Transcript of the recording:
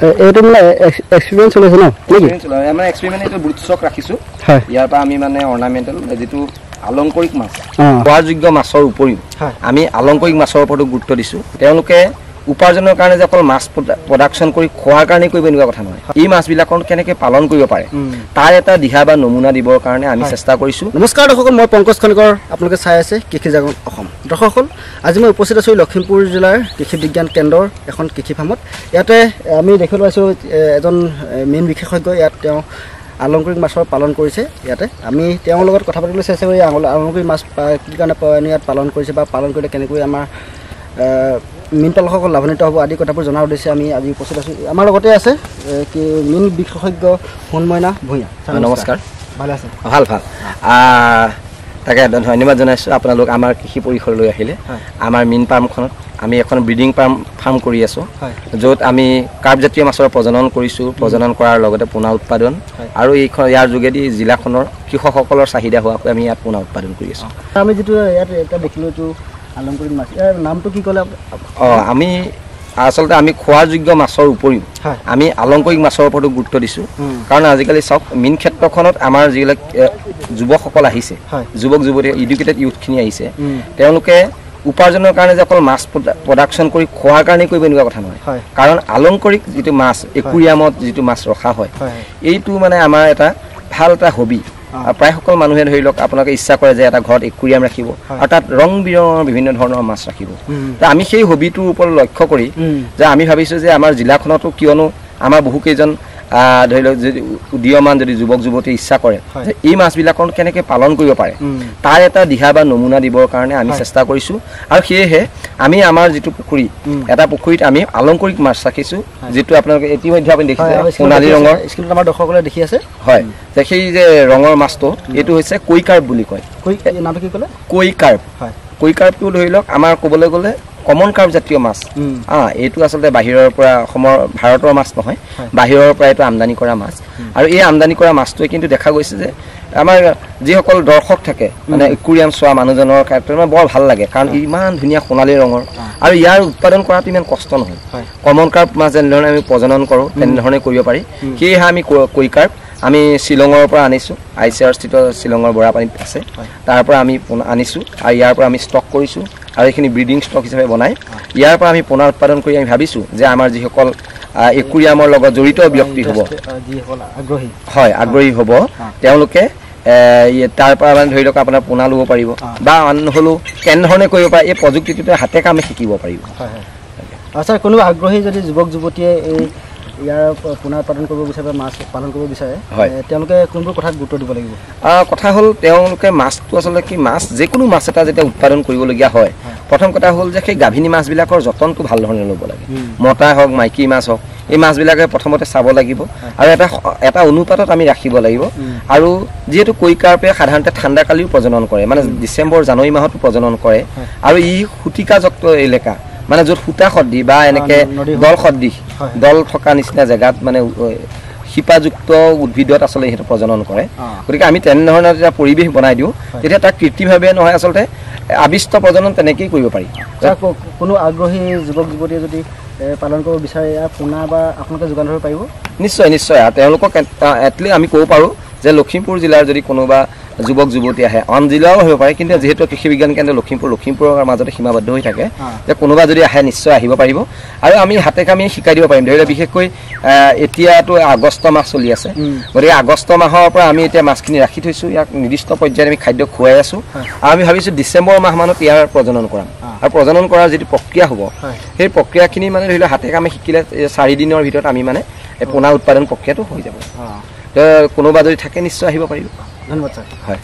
এইটো মানে এক্সপেৰিমেন্ট চলিছে ন আমাৰ এক্সপেৰিমেন্ট এইটো ব্ৰুটছক ৰাখিছোঁ ইয়াৰ পৰা আমি মানে অৰ্নামেণ্টেল যিটো আলংকাৰিক মাছ খোৱাযোগ্য মাছৰ উপৰিও আমি আলংকাৰিক মাছৰ ওপৰতো গুৰুত্ব দিছোঁ তেওঁলোকে উপাৰ্জনৰ কাৰণে যে অকল মাছ প্ৰডাকশ্যন কৰি খোৱাৰ কাৰণে কৰিব এনেকুৱা কথা নহয় এই মাছবিলাকক কেনেকৈ পালন কৰিব পাৰে তাৰ এটা দিহা বা নমুনা দিবৰ কাৰণে আমি চেষ্টা কৰিছোঁ নমস্কাৰ দৰ্শক মই পংকজ খনিকৰ আপোনালোকে চাই আছে কৃষি জাগৰণ অসম দৰ্শকসকল আজি মই উপস্থিত আছোঁ লখিমপুৰ জিলাৰ কৃষি বিজ্ঞান কেন্দ্ৰৰ এখন কৃষি ফাৰ্মত ইয়াতে আমি দেখিবলৈ পাইছোঁ এজন মেইন বিশেষজ্ঞ ইয়াত তেওঁ আলংকাৰিক মাছৰ পালন কৰিছে ইয়াতে আমি তেওঁৰ লগত কথা পাতিবলৈ চেষ্টা কৰি আলংকাৰিক মাছ কি কাৰণে ইয়াত পালন কৰিছে বা পালন কৰিলে কেনেকৈ আমাৰ মীন পালকসকল লাভান্বিত হ'ব আদি কথাবোৰ জনাৰ উদ্দেশ্যে আমি আজি উপস্থিত আছোঁ আমাৰ লগতে আছে কি মীন বিশেষজ্ঞ সোণমইনা ভূঞা নমস্কাৰ ভালে আছে ভাল তাকে ধন্যবাদ জনাইছোঁ আপোনালোক আমাৰ কৃষি পৰিসৰলৈ আহিলে আমাৰ মীন ফাৰ্মখনত আমি এখন ব্ৰিডিং ফাৰ্ম কৰি আছোঁ য'ত আমি কাৰ্পজাতীয় মাছৰ প্ৰজনন কৰিছোঁ প্ৰজনন কৰাৰ লগতে পোনা উৎপাদন আৰু ইয়াৰ যোগেদি জিলাখনৰ কৃষকসকলৰ চাহিদা হোৱাকৈ আমি ইয়াত পোনা উৎপাদন কৰি আছোঁ আমি যিটো ইয়াত এটা দেখিলোঁ এইটো আলংকাৰিক মাছ ইয়াৰ নামটো কি ক'লে আমি আচলতে আমি খোৱাযোগ্য মাছৰ উপৰিও আমি আলংকাৰিক মাছৰ ওপৰতো গুৰুত্ব দিছোঁ কাৰণ আজিকালি চাওক মীন ক্ষেত্ৰখনত আমাৰ যিবিলাক যুৱকসকল আহিছে যুৱক যুৱতী এডুকেটেড ইউথখিনি আহিছে তেওঁলোকে উপাৰ্জনৰ কাৰণে যে অকল মাছ প্ৰডাকশ্যন কৰি খোৱাৰ কাৰণে কৰিব এনেকুৱা কথা নহয় কাৰণ আলংকাৰিক যিটো মাছ একুৰিয়ামত যিটো মাছ ৰখা হয় এইটো মানে আমাৰ এটা ভাল এটা হবি প্ৰায় সকল মানুহে ধৰি লওক আপোনালোকে ইচ্ছা কৰে যে এটা ঘৰত একুৰিয়াম ৰাখিব আৰু তাত ৰং বিৰঙৰ বিভিন্ন ধৰণৰ মাছ ৰাখিব আমি সেই হবিটোৰ ওপৰত লক্ষ্য কৰি যে আমি ভাবিছোঁ যে আমাৰ জিলাখনতো কিয়নো আমাৰ বহুকেইজন ধৰি লওক যদি উদীয়মান যদি যুৱক যুৱতীয়ে ইচ্ছা কৰে যে এই মাছবিলাকক কেনেকৈ পালন কৰিব পাৰে তাৰ এটা দিহা বা নমুনা দিবৰ কাৰণে আমি চেষ্টা কৰিছোঁ আৰু সেয়েহে আমি আমাৰ যিটো পুখুৰী এটা পুখুৰীত আমি আলংকাৰিক মাছ ৰাখিছোঁ যিটো আপোনালোকে ইতিমধ্যে আপুনি দেখিছে সোণালী ৰঙৰ স্ক্ৰীণত আমাৰ দৰ্শকসকলে দেখি আছে হয় সেই যে ৰঙৰ মাছটো এইটো হৈছে কৈ কাৰ্প বুলি কয় নামটো কি ক'লে কৈ কাৰ্প কৈ কাৰ্পটো ধৰি লওক আমাৰ ক'বলৈ গ'লে কমন কাৰ্প জাতীয় মাছ এইটো আচলতে বাহিৰৰ পৰা অসমৰ ভাৰতৰ মাছ নহয় বাহিৰৰ পৰা এইটো আমদানি কৰা মাছ আৰু এই আমদানি কৰা মাছটোৱে কিন্তু দেখা গৈছে যে আমাৰ যিসকল দৰ্শক থাকে মানে একুৰিয়াম চোৱা মানুহজনৰ ক্ষেত্ৰত মানে বৰ ভাল লাগে কাৰণ ইমান ধুনীয়া সোণালী ৰঙৰ আৰু ইয়াৰ উৎপাদন কৰাটো ইমান কষ্ট নহয় কমন কাৰ্প মাছ যেনেধৰণে আমি প্ৰজনন কৰোঁ তেনেধৰণে কৰিব পাৰি সেয়েহে আমি কৈ কাৰ্প আমি শ্বিলঙৰ পৰা আনিছোঁ ICR স্থিত শ্বিলঙৰ বৰাপানীত আছে তাৰ পৰা আমি আনিছোঁ আৰু ইয়াৰ পৰা আমি ষ্টক কৰিছোঁ আৰু এইখিনি ব্ৰিডিং ষ্টক হিচাপে বনাই ইয়াৰ পৰা আমি পোনা উৎপাদন কৰি আমি ভাবিছোঁ যে আমাৰ যিসকল একুৰিয়ামৰ লগত জড়িত ব্যক্তি হ'ব হয় আগ্ৰহী হ'ব তেওঁলোকে তাৰ পৰা মানে ধৰি লওক আপোনাৰ পোনা ল'ব পাৰিব বা আন হ'লেও কেনেধৰণে কৰিব পাৰে এই প্ৰযুক্তিটোতে হাতে কামে শিকিব পাৰিব আচ্ছা কোনোবা আগ্ৰহী যদি যুৱক যুৱতীয়ে এই ইয়াৰ পোনা উৎপাদন কৰিব বিচাৰে মাছ পালন কৰিব বিচাৰে তেওঁলোকে কোনবোৰ কথাত গুৰুত্ব দিব লাগিব কথা হ'ল তেওঁলোকে মাছটো আচলতে কি মাছ যিকোনো মাছ এটা যেতিয়া উৎপাদন কৰিবলগীয়া হয় প্ৰথম কথা হ'ল যে সেই গাভিনী মাছবিলাকৰ যতনটো ভাল ধৰণে ল'ব লাগে মতা হওক মাইকী মাছ হওক এই মাছবিলাকে প্ৰথমতে চাব লাগিব আৰু এটা অনুপাতত আমি ৰাখিব লাগিব আৰু যিহেতু কৈ কাৰ্পে সাধাৰণতে ঠাণ্ডাকালিও প্ৰজনন কৰে মানে ডিচেম্বৰ জানুৱাৰী মাহতো প্ৰজনন কৰে আৰু ই শূটিকাযুক্ত এলেকা মানে য'ত সূতা সদৃশ বা এনেকৈ দল সদৃশ দল থকা নিচিনা জেগাত মানে শিপাযুক্ত উদ্ভিদত আচলতে সিহঁতে প্ৰজনন কৰে গতিকে আমি তেনেধৰণৰ যেতিয়া পৰিৱেশ বনাই দিওঁ তেতিয়া তাক কৃত্ৰিমভাৱে নহয় আচলতে আবিষ্ট প্ৰজনন তেনেকৈয়ে কৰিব পাৰি কোনো আগ্ৰহী যুৱক যুৱতীয়ে যদি পালন কৰিব বিচাৰে ইয়াৰ পোনা বা আপোনালোকে যোগান ধৰিব পাৰিব নিশ্চয় নিশ্চয় তেওঁলোকক এটলিষ্ট আমি ক'ব পাৰোঁ যে লখিমপুৰ জিলাৰ যদি কোনোবা যুৱক যুৱতী আহে আন জিলাও হ'ব পাৰে কিন্তু যিহেতু কৃষি বিজ্ঞান কেন্দ্ৰ লখিমপুৰৰ মাজতে সীমাবদ্ধ হৈ থাকে যে কোনোবা যদি আহে নিশ্চয় আহিব পাৰিব আৰু আমি হাতে কামি শিকাই দিব পাৰিম ধৰি লওক বিশেষকৈ এতিয়াতো আগষ্ট মাহ চলি আছে গতিকে আগষ্ট মাহৰ পৰা আমি এতিয়া মাছখিনি ৰাখি থৈছোঁ ইয়াক নিৰ্দিষ্ট পৰ্যায়ত আমি খাদ্য খুৱাই আছোঁ আৰু আমি ভাবিছোঁ ডিচেম্বৰ মাহমানত ইয়াৰ প্ৰজনন কৰাম আৰু প্ৰজনন কৰাৰ যিটো প্ৰক্ৰিয়া হ'ব সেই প্ৰক্ৰিয়াখিনি মানে ধৰি লওক হাতে কামে শিকিলে 4 দিনৰ ভিতৰত আমি মানে পোনা উৎপাদন প্ৰক্ৰিয়াটো হৈ যাব কোনোবা যদি থাকে নিশ্চয় আহিব পাৰিব ধন্যবাদ ছাৰ হয়